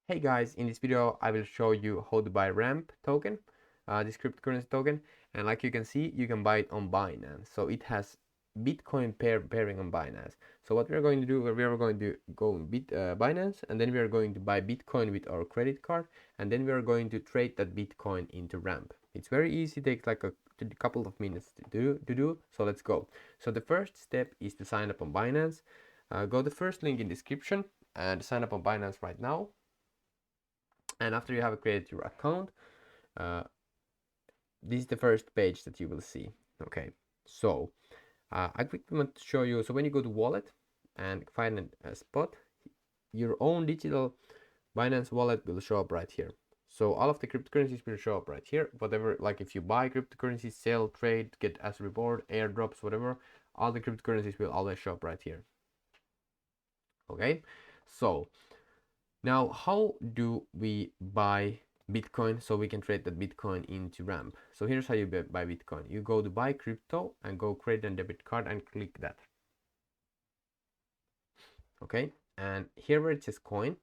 Hey guys, in this video I will show you how to buy ramp token, this cryptocurrency token, and like you can see you can buy it on Binance. So it has Bitcoin pairing on Binance. So what we are going to do, we are going to go in Binance, and then we are going to buy Bitcoin with our credit card, and then we are going to trade that Bitcoin into ramp. It's very easy, takes like a couple of minutes to do. So let's go. So the first step is to sign up on Binance. Go to the first link in description and sign up on Binance right now. And after you have created your account, uh, this is the first page that you will see. Okay, so I quickly want to show you. So when you go to wallet and find a spot, your own digital Binance wallet will show up right here. So all of the cryptocurrencies will show up right here. Whatever, like if you buy cryptocurrencies, sell, trade, get as reward, airdrops, whatever, all the cryptocurrencies will always show up right here. Okay, so now how do we buy Bitcoin so we can trade that Bitcoin into ramp? So here's how you buy Bitcoin. You go to buy crypto and go credit and debit card and click that. Okay, and here where it says coin,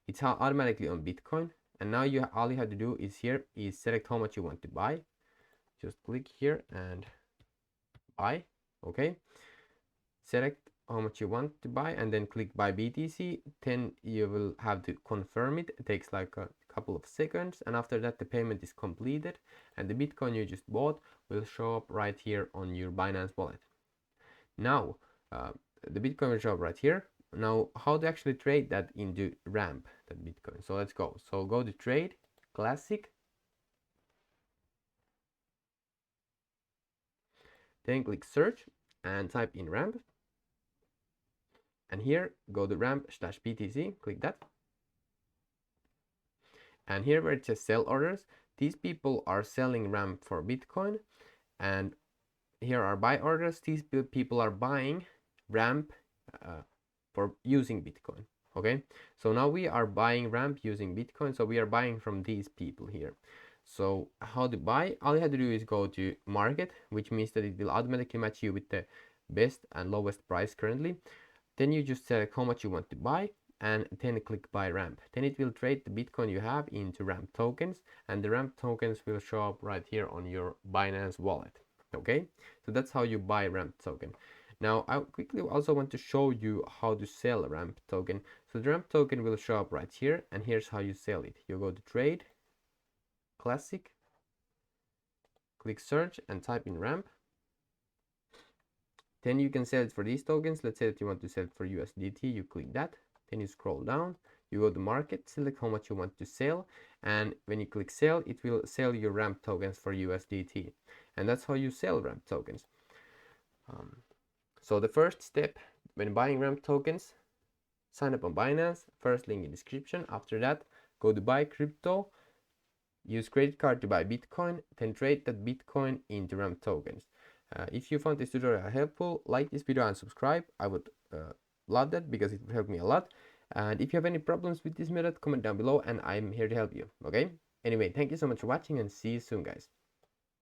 it's automatically on Bitcoin. And now all you have to do is here is select how much you want to buy. Just click here and buy. Okay, select how much you want to buy and then click buy BTC. Then you will have to confirm it. It takes like a couple of seconds, and after that the payment is completed and the Bitcoin you just bought will show up right here on your Binance wallet. Now the Bitcoin will show up right here. Now how to actually trade that into ramp, that Bitcoin? So let's go. So go to trade, classic, then click search and type in ramp, and here go to ramp/BTC, click that. And here where it says sell orders, these people are selling ramp for Bitcoin, and here are buy orders. These people are buying ramp for using Bitcoin. Okay, so now we are buying ramp using Bitcoin, so we are buying from these people here. So how to buy? All you have to do is go to market, which means that it will automatically match you with the best and lowest price currently. Then you just select how much you want to buy and then click buy ramp. Then it will trade the Bitcoin you have into ramp tokens, and the ramp tokens will show up right here on your Binance wallet. Okay, so that's how you buy ramp token. Now I quickly also want to show you how to sell a ramp token. So the ramp token will show up right here, and here's how you sell it. You go to trade, classic, click search and type in ramp. Then you can sell it for these tokens. Let's say that you want to sell it for USDT, you click that. Then you scroll down, you go to market, select how much you want to sell, and when you click sell, it will sell your ramp tokens for USDT. And that's how you sell ramp tokens. So the first step when buying ramp tokens, sign up on Binance, first link in description. After that, go to buy crypto, use credit card to buy Bitcoin, then trade that Bitcoin into ramp tokens. If you found this tutorial helpful, like this video and subscribe. I would love that because it would help me a lot. And if you have any problems with this method, comment down below and I'm here to help you. Okay, anyway, thank you so much for watching and see you soon, guys.